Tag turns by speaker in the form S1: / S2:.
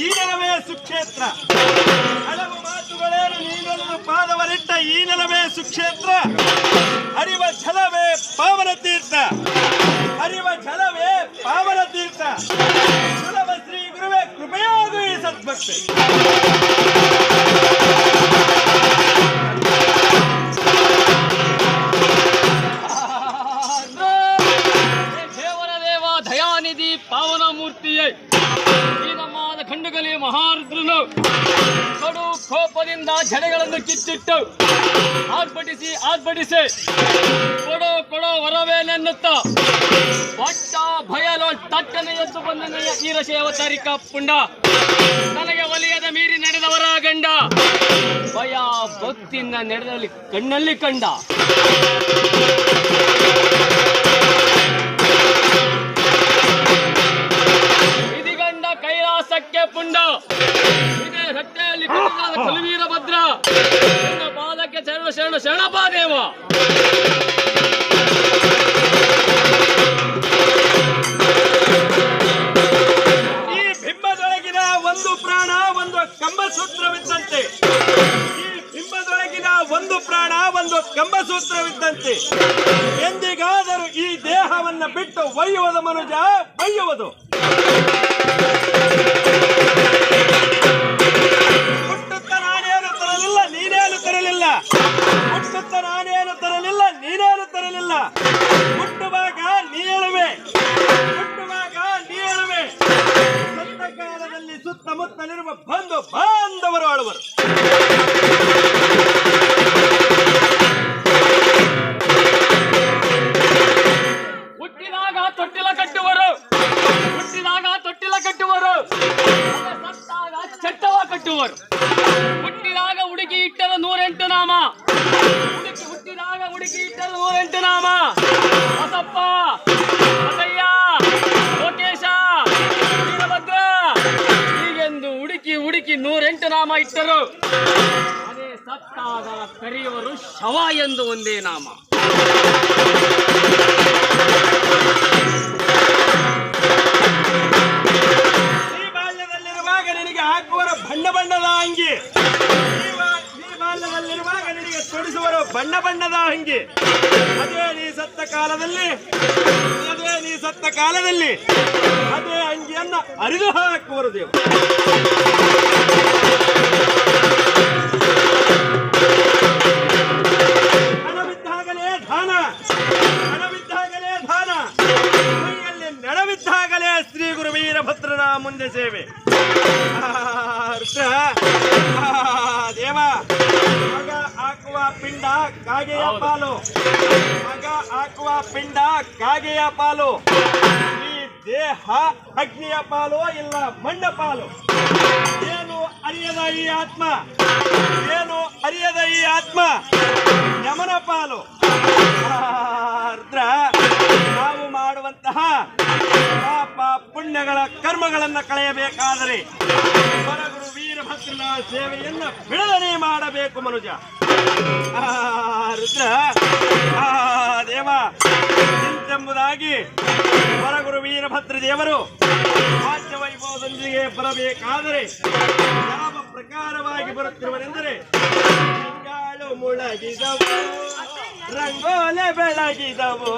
S1: ಈ ನೆಲವೇ ಸುಕ್ಷೇತ್ರ. ಹಲವು ಮಾತುಗಳೇನು ನೀನೊಂದು ಪಾದವರಿಟ್ಟ ಈ ನೆಲವೇ ಸುಕ್ಷೇತ್ರ. ಹರಿವ ಛಲವೇ ಪಾವನ ತೀರ್ಥ, ಹರಿವ ಛಲವೇ ಪಾವನ ತೀರ್ಥ. ಸುಲಭ ಶ್ರೀ ಗುರುವೇ ಕೃಪೆಯಾಗು ಈ ಸದ್ಭಕ್ತಿ.
S2: ದಯಾನಿಧಿ ಪಾವನ ಮೂರ್ತಿಯೇ, ಈ ನಮ್ಮಾದ ಖಂಡಗಲಿ ಮಹಾರುದ್ರನು ಕಡು ಕೋಪದಿಂದ ಜಡೆಗಳನ್ನು ಕಿತ್ತಿಟ್ಟು ಆರ್ಭಟಿಸಿ ಕೊಡೋ ಕೊಡೋ ವರವೇನೆನ್ನುತ್ತ ಪಟ್ಟ ಭಯಲು ತಟ್ಟನೆ ಎದ್ದು ಬಂದನೆಯ ಈರಶೆ ಅವತಾರಿಕ ಪುಂಡ. ನನಗೆ ಒಲಿಯದ ಮೀರಿ ನಡೆದವರ ಗಂಡ, ಭಯ ಭಕ್ತಿಯಿಂದ ನಡೆದಲ್ಲಿ ಕಣ್ಣಲ್ಲಿ ಕಂಡ. ಕೈಲಾಸಕ್ಕೆ ಪುಂಡ, ಇದೇ ರಟ್ಟೆಯಲ್ಲಿ ಕಲುವೀರ ಭದ್ರ, ನಿನ್ನ ಪಾದಕ್ಕೆ ಶರಣ ಶರಣ ಶರಣಪಾದೇವ.
S1: ಈ ಬಿಂಬದೊಳಗಿನ ಒಂದು ಪ್ರಾಣ ಒಂದು ಕಂಬಸೂತ್ರವಿದ್ದಂತೆ, ಈ ಬಿಂಬದೊಳಗಿನ ಒಂದು ಪ್ರಾಣ ಒಂದು ಕಂಬಸೂತ್ರವಿದ್ದಂತೆ. ಎಂದಿಗಾದರೂ ಈ ದೇಹವನ್ನು ಬಿಟ್ಟು ಒಯ್ಯುವುದು ಮನುಜ, ಒಯ್ಯುವುದು. ಹುಟ್ಟುತ್ತ ನಾನೇನು ತರಲಿಲ್ಲ, ನೀನೇನು ತರಲಿಲ್ಲ. ಹುಟ್ಟುತ್ತ ನಾನೇನು ತರಲಿಲ್ಲ, ನೀನೇನು ತರಲಿಲ್ಲ. ಹುಟ್ಟುವಾಗ ನೀಳುವೆ, ಹುಟ್ಟುವಾಗ ನೀಳುವೆ. ಸತ್ತ ಕಾಲದಲ್ಲಿ ಸುತ್ತಮುತ್ತಲಿರುವ ಬಂಧು ಬಾಂಧವರು ಆಳುವರು.
S2: ಹುಟ್ಟಿದಾಗ ತೊಟ್ಟಿಲ ಕಟ್ಟುವರು, ಹುಟ್ಟಿದಾಗ ತೊಟ್ಟಿಲ ಕಟ್ಟುವರು, ಸತ್ತಾಗ ಚಟ್ಟವ ಕಟ್ಟುವರು. ಹುಟ್ಟಿದಾಗ ಹುಡುಗಿ ಇಟ್ಟರು 108 ನಾಮ, ಹುಟ್ಟಿದಾಗ ಹುಡುಗಿ ಇಟ್ಟರು 108 ನಾಮ. ಬಸಪ್ಪ, ಬಸಯ್ಯ, ಲೋಕೇಶ, ವೀರಭದ್ರ ಹೀಗೆಂದು ಹುಡುಕಿ 108 ನಾಮ ಇಟ್ಟರು. ಅದೇ ಸತ್ತಾಗ ಕರೆಯುವರು ಶವ ಎಂದು ಒಂದೇ ನಾಮ.
S1: ಹಾಕುವರ ಬಣ್ಣ ಬಣ್ಣದ ಅಂಗಿ, ಈ ಬಾಲ್ಯದಲ್ಲಿರುವಾಗ ನಿನಗೆ ತೊಡಿಸುವರು ಬಣ್ಣ ಬಣ್ಣದ ಅಂಗಿ. ಅದೇ ನೀ ಸತ್ತ ಕಾಲದಲ್ಲಿ, ಅದೇ ಅಂಗಿಯನ್ನ ಅರಿದು ಹಾಕುವರು ದೇವ. ಹಣವಿದ್ದಾಗಲೇ ದಾನ, ಹಣವಿದ್ದಾಗಲೇ ದಾನ, ಕೈಯಲ್ಲಿ ನಡವಿದ್ದಾಗಲೇ ಶ್ರೀ ಗುರು ವೀರಭದ್ರನ ಮುಂದೆ ಸೇವೆ. ದೇವ, ಮಗ ಹಾಕುವ ಪಿಂಡ ಕಾಗೆಯ ಪಾಲು, ಮಗ ಹಾಕುವ ಪಿಂಡ ಕಾಗೆಯ ಪಾಲು. ಈ ದೇಹ ಅಗ್ನಿಯ ಪಾಲು ಇಲ್ಲ ಮಣ್ಣ ಪಾಲು. ಏನು ಅರಿಯದ ಈ ಆತ್ಮ, ಏನು ಅರಿಯದ ಈ ಆತ್ಮ ಯಮನ ಪಾಲು. ನಾವು ಮಾಡುವಂತಹ ಪಾಪ ಪುಣ್ಯಗಳ ಕರ್ಮಗಳನ್ನು ಕಳೆಯಬೇಕಾದರೆ ಹೊರಗುರು ವೀರಭದ್ರನ ಸೇವೆಯನ್ನು ಬಿಡದನೆ ಮಾಡಬೇಕು ಮನುಜ. ರುದ್ರ, ದೇವ ಇಂತೆಂಬುದಾಗಿ ಹೊರಗುರು ವೀರಭದ್ರ ದೇವರು ರಾಜ್ಯ ವೈಭವದೊಂದಿಗೆ ಬರಬೇಕಾದರೆ ಯಾವ ಪ್ರಕಾರವಾಗಿ ಬರುತ್ತಿರುವನೆಂದರೆ, ತಿಂಗಳು ಮುಳಗಿದವು, ರಂಗೋಲೆ ಬೆಳಗಿದವು,